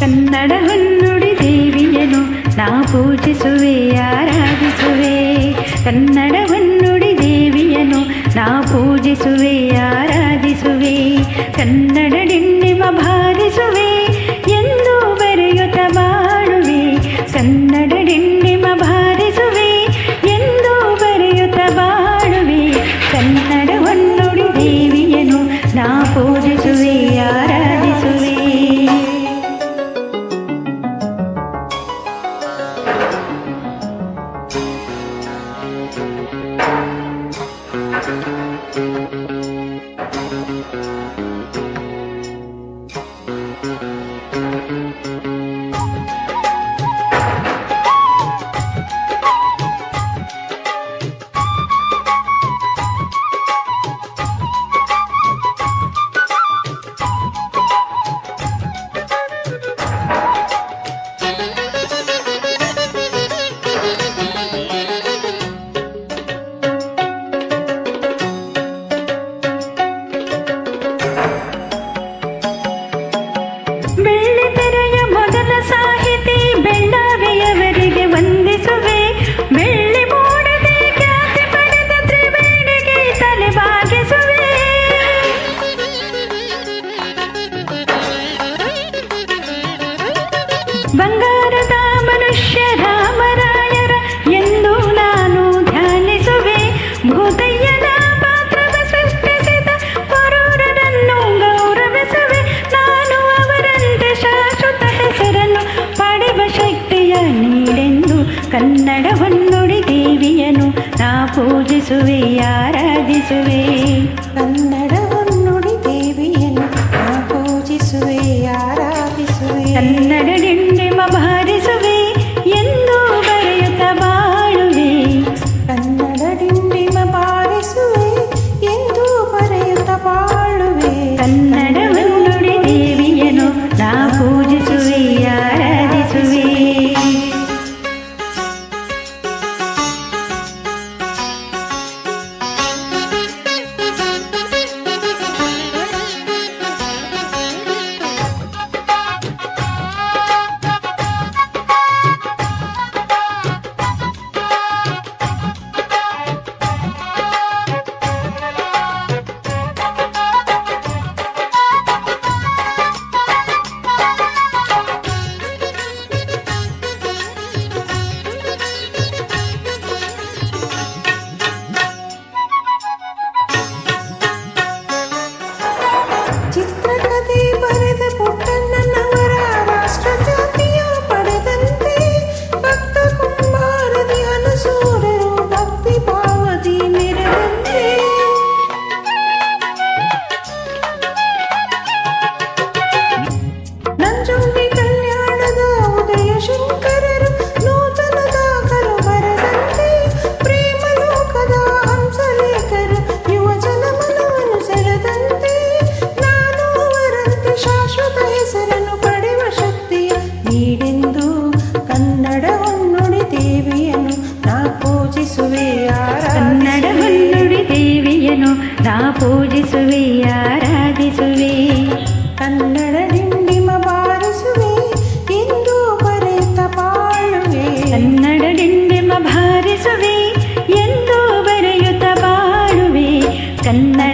ಕನ್ನಡ ಹೊನ್ನುಡಿ ದೇವಿಯನು ನಾ ಪೂಜಿಸುವೆ ಆರಾಧಿಸುವೆ. ಕನ್ನಡ ಹೊನ್ನುಡಿ ದೇವಿಯನು ನಾ ಪೂಜಿಸುವೆ ಆರಾಧಿಸುವೆ. ಕನ್ನಡ ಡಿಂಡಿಮ ಬಾರಿಸುವೆ ಎಂದು ಬರೆಯುತ್ತ ಬಾಳುವೆ. ಕನ್ನಡ ಡಿಂಡಿಮ ಬಾರಿಸುವೆ ಎಂದು ಬರೆಯುತ್ತ ಬಾಳುವೆ. ಕನ್ನಡ ಹೊನ್ನುಡಿ ದೇವಿಯನು ನಾ ಪೂಜಿಸುವೆ ಆರಾಧಿಸುವೆ. ಬೆಳ್ಳಿತೆರೆಯ ಮೊದಲ ಸಾಹಿತಿ ಬೆಳ್ಳಾವಿಯವರಿಗೆ ವಂದಿಸುವೆ. ಬೆಳ್ಳಿ ಮೂಡದೆ ಖ್ಯಾತಿ ಪಡೆದ ತ್ರಿವೇಣಿಗೆ ತಲೆ ಬಾಗಿಸುವೆ. ಬಂಗಾರದ ಮನುಷ್ಯ ರಾಮರಾಯರ ಎಂದು ನಾನು ಧ್ಯಾನಿಸುವೆ. ಭೂತಯ್ಯನ ಪಾತ್ರದ ಸೃಷ್ಟಿಸಿದ ಪರೂರರನ್ನು ಗೌರವಿಸುವೆ. ನಾನು ಅವರಂತೆ ಶಾಶ್ವತ ಹೆಸರನ್ನು ಪಡೆಯುವ ಶಕ್ತಿಯ ನೀಡೆಂದು ಕನ್ನಡ ಹೊನ್ನುಡಿ ದೇವಿಯನು ನಾ ಪೂಜಿಸುವೆ ಆರಾಧಿಸುವೆ. ಕನ್ನಡ ಹೊನ್ನುಡಿ ದೇವಿಯನು ನಾ ಪೂಜಿಸುವೆ ಆರಾಧಿಸುವೆ. ಕನ್ನಡ ಡಿಂಡಿಮ ಬಾರಿಸುವೆ ಎಂದು ಬರೆಯುತ್ತ ಬಾಳುವೆ. ಕನ್ನಡ ಡಿಂಡಿಮ ಬಾರಿಸುವೆ ಎಂದು ಬರೆಯುತ್ತ ಬಾಳುವೆ. ಕನ್ನಡ ಹೊನ್ನುಡಿ ದೇವಿಯನು ನಾ ಪೂಜಿಸುವೆ ಆರಾಧಿಸುವೆ. ಚಿತ್ರಕಥೆ ಬರೆದ ಪುಟ್ಟಣ್ಣನವರ ರಾಷ್ಟ್ರಜಾತಿಯ ಪಡೆದಂತೆ ಭಕ್ತ ಕುಂಬಾರದಿ ಅನಸೂರರು ಭಕ್ತಿ ಭಾವದಿ ಮೆರೆದಂತೆ. ನಂಜುಂಡಿ ಕಲ್ಯಾಣದ ಉದಯ ಶಂಕರರು ನೂತನ ದಾಖಲು ಬರೆದಂತೆ. ಪ್ರೇಮ ಲೋಕದ ಹಂಸಲೇಖರು ಯುವ ಜನ ಮನವನ್ನು ಸೆಳೆದಂತೆ. ನಾನು ಅವರಂತೆ ಶಾಶ್ವತ ಹೆಸರನ್ನು ಪಡೆಯುವ ಶಕ್ತಿಯ ನೀಡೆಂದು ಕನ್ನಡ ಹೊನ್ನುಡಿ ದೇವಿಯನು ನಾ ಪೂಜಿಸುವೆ ಕನ್ನಡ ಹೊನ್ನುಡಿ ದೇವಿಯನು ನಾ ಪೂಜಿಸುವೆ ಆರಾಧಿಸುವೆ. ಕನ್ನಡ ಡಿಂಡಿಮ ಬಾರಿಸುವೆ ಎಂದು ಬರೆಯುತ್ತ ಬಾಳುವೆ. ಕನ್ನಡ ಡಿಂಡಿಮ ಬಾರಿಸುವೆ ಎಂದು ಬರೆಯುತ್ತ ಬಾಳುವೆ. ಕನ್ನಡ